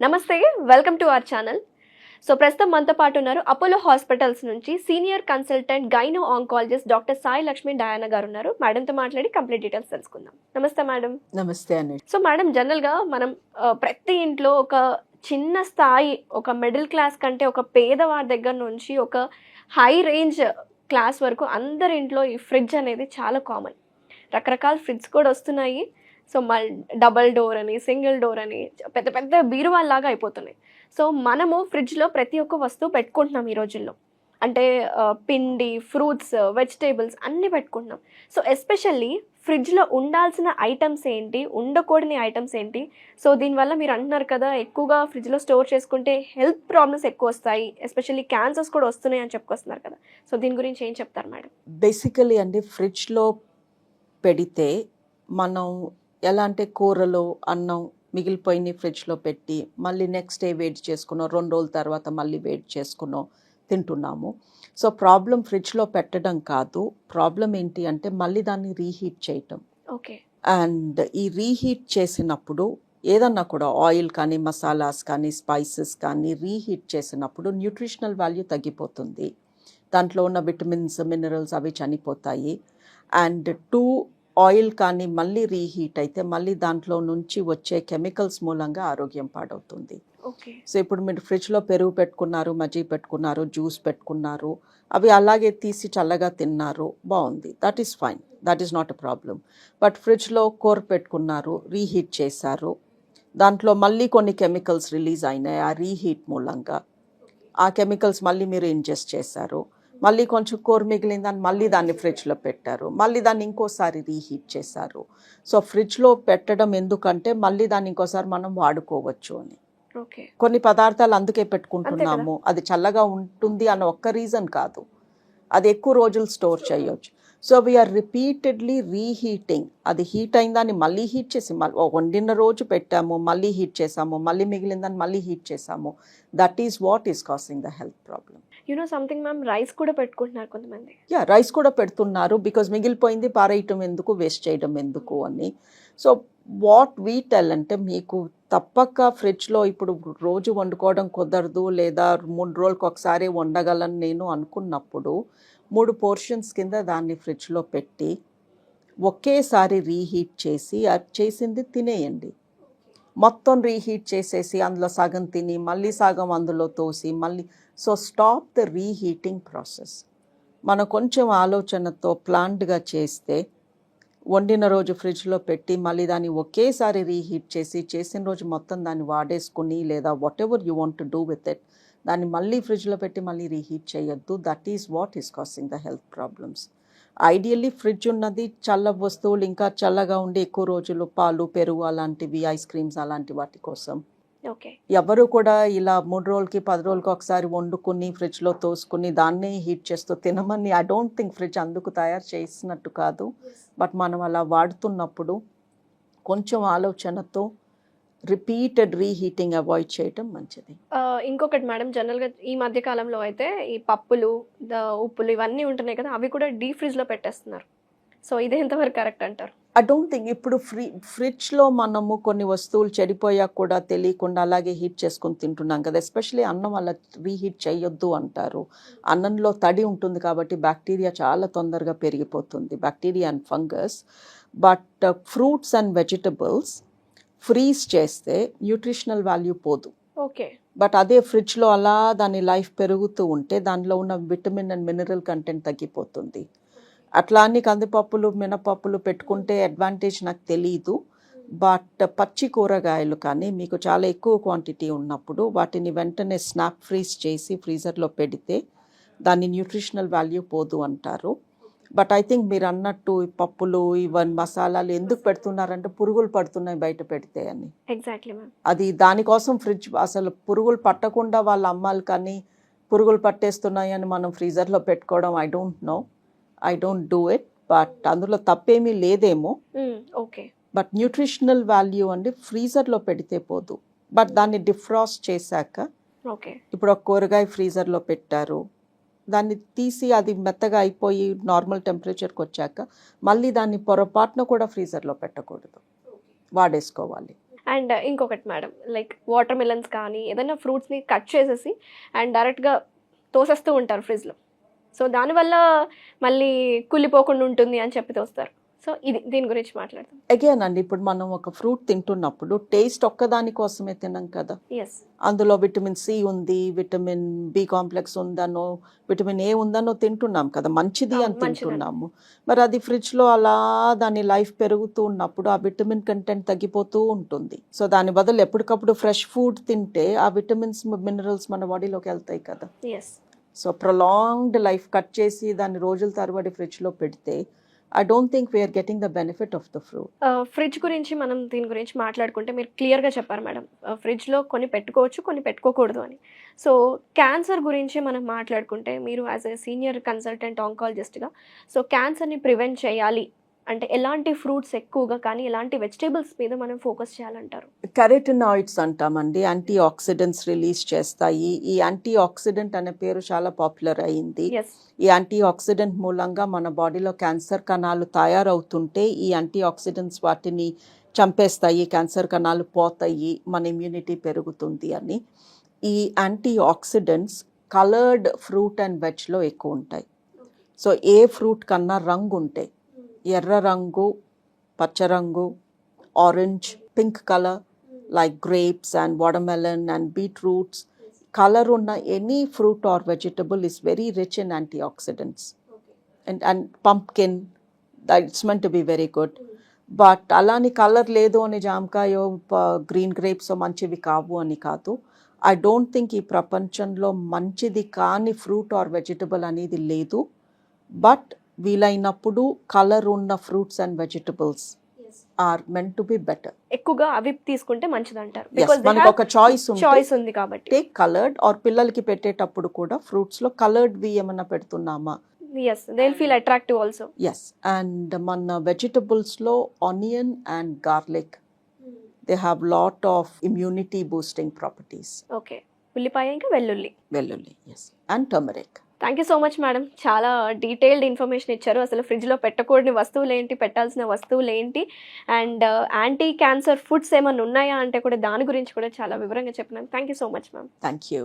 నమస్తే, welcome to our channel. So ప్రస్తుతం మనతో పాటు ఉన్నారు అపోలో హాస్పిటల్స్ నుంచి senior consultant gynae oncologist doctor Sai Lakshmi Diana గారు ఉన్నారు. మేడంతో మాట్లాడి కంప్లీట్ డీటెయిల్స్ తెలుసుకుందాం. నమస్తే మేడం. నమస్తే అండి. సో మేడం, జనరల్గా మనం ప్రతి ఇంట్లో ఒక చిన్న స్థాయి, ఒక మిడిల్ క్లాస్ కంటే ఒక పేదవాడి దగ్గర నుంచి ఒక హై రేంజ్ క్లాస్ వరకు అందరి ఇంట్లో ఈ ఫ్రిడ్జ్ అనేది చాలా కామన్. రకరకాల ఫ్రిడ్జ్ కూడా వస్తున్నాయి. సో డబల్ డోర్ అని, సింగిల్ డోర్ అని, పెద్ద పెద్ద బీరువాల్లాగా అయిపోతున్నాయి. సో మనము ఫ్రిడ్జ్లో ప్రతి ఒక్క వస్తువు పెట్టుకుంటున్నాం ఈ రోజుల్లో. అంటే పిండి, ఫ్రూట్స్, వెజిటేబుల్స్ అన్నీ పెట్టుకుంటున్నాం. సో ఎస్పెషల్లీ ఫ్రిడ్జ్లో ఉండాల్సిన ఐటమ్స్ ఏంటి, ఉండకూడని ఐటమ్స్ ఏంటి? సో దీనివల్ల మీరు అంటున్నారు కదా, ఎక్కువగా ఫ్రిడ్జ్లో స్టోర్ చేసుకుంటే హెల్త్ ప్రాబ్లమ్స్ ఎక్కువ వస్తాయి, ఎస్పెషల్లీ క్యాన్సర్స్ కూడా వస్తున్నాయి అని చెప్పుకొస్తున్నారు కదా. సో దీని గురించి ఏం చెప్తారు మేడం? బేసికలీ అండి, ఫ్రిడ్జ్లో పెడితే మనం ఎలా అంటే కూరలో అన్నం మిగిలిపోయిన ఫ్రిడ్జ్లో పెట్టి మళ్ళీ నెక్స్ట్ డే వేడి చేసుకున్నాం, 2 రోజుల తర్వాత మళ్ళీ వేడి చేసుకున్నాం తింటున్నాము. సో ప్రాబ్లం ఫ్రిడ్జ్లో పెట్టడం కాదు, ప్రాబ్లం ఏంటి అంటే మళ్ళీ దాన్ని రీహీట్ చేయటం. ఓకే. అండ్ ఈ రీహీట్ చేసినప్పుడు ఏదన్నా కూడా ఆయిల్ కానీ, మసాలాస్ కానీ, స్పైసెస్ కానీ రీహీట్ చేసినప్పుడు న్యూట్రిషనల్ వాల్యూ తగ్గిపోతుంది. దాంట్లో ఉన్న విటమిన్స్, మినరల్స్ అవి చనిపోతాయి. అండ్ ఆయిల్ కానీ మళ్ళీ రీహీట్ అయితే మళ్ళీ దాంట్లో నుంచి వచ్చే కెమికల్స్ మూలంగా ఆరోగ్యం పాడవుతుంది. ఓకే. సో ఇప్పుడు మీరు ఫ్రిడ్జ్లో పెరుగు పెట్టుకున్నారు, మజ్జిగ పెట్టుకున్నారు, జ్యూస్ పెట్టుకున్నారు, అవి అలాగే తీసి చల్లగా తిన్నారు, బాగుంది, that is fine, that is not a problem. But ఫ్రిడ్జ్లో కూర పెట్టుకున్నారు, రీహీట్ చేశారు, దాంట్లో మళ్ళీ కొన్ని కెమికల్స్ రిలీజ్ అయినాయి ఆ రీహీట్ మూలంగా, ఆ కెమికల్స్ మళ్ళీ మీరు ఇంజెస్ట్ చేశారు, మళ్ళీ కొంచెం కూర మిగిలిందని మళ్ళీ దాన్ని ఫ్రిడ్జ్లో పెట్టారు, మళ్ళీ దాన్ని ఇంకోసారి రీహీట్ చేశారు. సో ఫ్రిడ్జ్లో పెట్టడం ఎందుకంటే మళ్ళీ దాన్ని ఇంకోసారి మనం వాడుకోవచ్చు అని. ఓకే. కొన్ని పదార్థాలు అందుకే పెట్టుకుంటున్నాము, అది చల్లగా ఉంటుంది అన్న ఒక్క రీజన్ కాదు, అది ఎక్కువ రోజులు స్టోర్ చేయొచ్చు. So we're repeatedly reheating. అది హీట్ అయిందాన్ని మళ్ళీ హీట్ చేసి వండిన రోజు పెట్టాము, మళ్ళీ హీట్ చేసాము, మళ్ళీ మిగిలిందని మళ్ళీ హీట్ చేసాము. That is what is causing the health problem. Something ma'am, rice కూడా పెట్టుకుంటున్నారు కొంతమంది. రైస్ కూడా పెడుతున్నారు, బికాజ్ మిగిలిపోయింది పారేయటం ఎందుకు, వేస్ట్ చేయడం ఎందుకు అని. సో వాట్ వీ టెల్ అంటే, మీకు తప్పక ఫ్రిడ్జ్లో ఇప్పుడు రోజు వండుకోవడం కుదరదు, లేదా 3 రోజులకు ఒకసారి వండగలను నేను అనుకున్నప్పుడు 3 పోర్షన్స్ కింద దాన్ని ఫ్రిడ్జ్లో పెట్టి ఒకేసారి రీహీట్ చేసి అది చేసింది తినేయండి. మొత్తం రీహీట్ చేసేసి అందులో సగం తిని మళ్ళీ సగం అందులో తోసి మళ్ళీ, so stop the reheating process. మనం కొంచెం ఆలోచనతో ప్లాన్డ్గా చేస్తే, వండిన రోజు ఫ్రిడ్జ్లో పెట్టి మళ్ళీ దాన్ని ఒకేసారి రీహీట్ చేసి చేసిన రోజు మొత్తం దాన్ని వాడేసుకుని, లేదా what ever you want to do with it, దాన్ని మళ్ళీ ఫ్రిడ్జ్లో పెట్టి మళ్ళీ రీహీట్ చేయొద్దు. That is what is causing the health problems. Ideally fridge ఉన్నది చల్ల వస్తువులు ఇంకా చల్లగా ఉండి ఎక్కువ రోజులు పాలు, పెరుగు అలాంటివి, ఐస్ క్రీమ్స్ అలాంటి వాటి కోసం. ఓకే. ఎవరు కూడా ఇలా 3 రోజులకి 10 రోజులకి ఒకసారి వండుకుని ఫ్రిడ్జ్లో తోసుకుని దాన్నే హీట్ చేస్తూ తినమని, ఐ డోంట్ థింక్ ఫ్రిడ్జ్ అందుకు తయారు చేసినట్టు కాదు. బట్ మనం అలా వాడుతున్నప్పుడు కొంచెం ఆలోచనతో రిపీటెడ్ రీహీటింగ్ అవాయిడ్ చేయటం మంచిది. ఇంకొకటి మేడం, జనరల్గా ఈ మధ్య కాలంలో అయితే ఈ పప్పులు, ఉప్పులు ఇవన్నీ ఉంటున్నాయి కదా, అవి కూడా డీప్ ఫ్రిడ్జ్లో పెట్టేస్తున్నారు. సో ఇది ఎంతవరకు కరెక్ట్ అంటారు? I don't think. ఇప్పుడు ఫ్రిడ్జ్లో మనము కొన్ని వస్తువులు చెడిపోయాక కూడా తెలియకుండా అలాగే హీట్ చేసుకొని తింటున్నాం కదా. ఎస్పెషలీ అన్నం అలా రీహీట్ చేయొద్దు అంటారు. అన్నంలో తడి ఉంటుంది కాబట్టి బ్యాక్టీరియా చాలా తొందరగా పెరిగిపోతుంది, bacteria and fungus. But fruits and vegetables freeze చేస్తే న్యూట్రిషనల్ వాల్యూ పోదు. ఓకే. బట్ అదే ఫ్రిడ్జ్లో అలా దాని లైఫ్ పెరుగుతూ ఉంటే దానిలో ఉన్న విటమిన్ అండ్ మినరల్ కంటెంట్ తగ్గిపోతుంది. అట్లా అన్ని కందిపప్పులు, మినపప్పులు పెట్టుకుంటే అడ్వాంటేజ్ నాకు తెలీదు. బట్ పచ్చి కూరగాయలు కానీ మీకు చాలా ఎక్కువ క్వాంటిటీ ఉన్నప్పుడు వాటిని వెంటనే స్నాప్ ఫ్రీజ్ చేసి ఫ్రీజర్లో పెడితే దాని న్యూట్రిషనల్ వాల్యూ పోదు అంటారు. బట్ ఐ థింక్ మీరు అన్నట్టు ఈ పప్పులు, ఇవన్నీ మసాలాలు ఎందుకు పెడుతున్నారంటే పురుగులు పడుతున్నాయి బయట పెడితే అని. Exactly ma'am. అది దానికోసం ఫ్రిడ్జ్, అసలు పురుగులు పట్టకుండా వాళ్ళ అమ్మాలి, కానీ పురుగులు పట్టేస్తున్నాయి అని మనం ఫ్రీజర్లో పెట్టుకోవడం I don't do it. But అందులో తప్పేమీ లేదేమో. ఓకే. బట్ న్యూట్రిషనల్ వాల్యూ అండి ఫ్రీజర్లో పెడితే పోదు. బట్ దాన్ని డిఫ్రాస్ట్ చేశాక, ఓకే, ఇప్పుడు ఒక కూరగాయ ఫ్రీజర్లో పెట్టారు, దాన్ని తీసి అది మెత్తగా అయిపోయి నార్మల్ టెంపరేచర్కి వచ్చాక మళ్ళీ దాన్ని పొరపాటున కూడా ఫ్రీజర్లో పెట్టకూడదు, వాడేసుకోవాలి. అండ్ ఇంకొకటి మేడం, లైక్ వాటర్ మిలన్స్ కానీ ఏదైనా ఫ్రూట్స్ని కట్ చేసేసి అండ్ డైరెక్ట్గా తోసేస్తూ ఉంటారు ఫ్రిడ్జ్లో. సో దానివల్ల మళ్ళీ కుళ్ళిపోకుండా ఉంటుంది అని చెప్పి తోస్తారు. సో దీని గురించి మాట్లాడతాం. అగైన్ అండి, ఇప్పుడు మనం ఒక ఫ్రూట్ తింటున్నప్పుడు టేస్ట్ ఒక్కదాని కోసమే తినం కదా. ఎస్. అందులో విటమిన్ సి ఉంది, విటమిన్ బి కాంప్లెక్స్ ఉందనో, విటమిన్ ఏ ఉందనో తింటున్నాం కదా, మంచిది అని మంచిదని. తింటున్నాము. మరి అది ఫ్రిడ్జ్లో అలా దాని లైఫ్ పెరుగుతూ ఉన్నప్పుడు ఆ విటమిన్ కంటెంట్ తగ్గిపోతూ ఉంటుంది. సో దాని బదులు ఎప్పటికప్పుడు ఫ్రెష్ ఫుడ్ తింటే ఆ విటమిన్స్ మినరల్స్ మన బాడీలోకి వెళ్తాయి కదా. Yes. So prolonged life cut చేసి దాన్ని రోజుల తరబడి ఫ్రిడ్జ్లో పెడితే I don't think we're getting the benefit of the fruit. Fridge గురించి మనం దీని గురించి మాట్లాడుకుంటే మీరు క్లియర్గా చెప్పారు మేడం, ఫ్రిడ్జ్లో కొన్ని పెట్టుకోవచ్చు కొన్ని పెట్టుకోకూడదు అని. సో క్యాన్సర్ గురించి మనం మాట్లాడుకుంటే మీరు యాజ్ ఎ సీనియర్ కన్సల్టెంట్ ఆంకాలజిస్ట్గా సో క్యాన్సర్ని ప్రివెంట్ చేయాలి అంటే ఎలాంటి ఫ్రూట్స్ ఎక్కువగా కానీ ఎలాంటి వెజిటేబుల్స్ మీద మనం ఫోకస్ చేయాలంటారు? కెరటినాయిడ్స్ అంటామండి, యాంటీ ఆక్సిడెంట్స్ రిలీజ్ చేస్తాయి. ఈ యాంటీ ఆక్సిడెంట్ అనే పేరు చాలా పాపులర్ అయింది. ఎస్. ఈ యాంటీ ఆక్సిడెంట్ మూలంగా మన బాడీలో క్యాన్సర్ కణాలు తయారవుతుంటే ఈ యాంటీ ఆక్సిడెంట్స్ వాటిని చంపేస్తాయి, క్యాన్సర్ కణాలు పోతాయి, మన ఇమ్యూనిటీ పెరుగుతుంది అని. ఈ antioxidants coloured fruit and వెజ్లో ఎక్కువ ఉంటాయి. సో ఏ ఫ్రూట్ కన్నా రంగు ఉంటాయి, ఎర్ర రంగు, పచ్చ రంగు, orange, pink colour like grapes and watermelon and beetroots, colour ఉన్న any fruit or vegetable is very rich in antioxidants. And pumpkin, that's meant to be very good. But అలాని కలర్ లేదు అని జామకాయో గ్రీన్ గ్రేప్స్ మంచివి కావు అని కాదు. I don't think ఈ ప్రపంచంలో మంచిది కాని ఫ్రూట్ ఆర్ వెజిటబుల్ అనేది లేదు. బట్ వీలైనప్పుడు కలర్ ఉన్న fruits and vegetables are meant to be better. ఎక్కువగా అవి తీసుకుంటే మంచిది అంటారు. మనకు ఒక చాయిస్ ఉంది కాబట్టి టేక్ కలర్డ్. ఆర్ పిల్లలకి పెట్టేటప్పుడు కూడా ఫ్రూట్స్ లో కలర్డ్ వి ఏమన్నా పెడుతున్నామా? yes they'll feel attractive also. Yes, and మన vegetables లో onion and garlic, they have lot of immunity boosting properties. Okay, ఉల్లిపాయ ఇంకా వెల్లుల్లి. Yes, and turmeric. Thank you so much madam, చాలా డీటెయిల్డ్ ఇన్ఫర్మేషన్ ఇచ్చారు. అసలు ఫ్రిడ్జ్లో పెట్టకూడని వస్తువులు ఏంటి, పెట్టాల్సిన వస్తువులు ఏంటి, అండ్ యాంటీ క్యాన్సర్ ఫుడ్స్ ఏమైనా ఉన్నాయా అంటే కూడా దాని గురించి కూడా చాలా వివరంగా చెప్పినాను. Thank you so much ma'am. Thank you.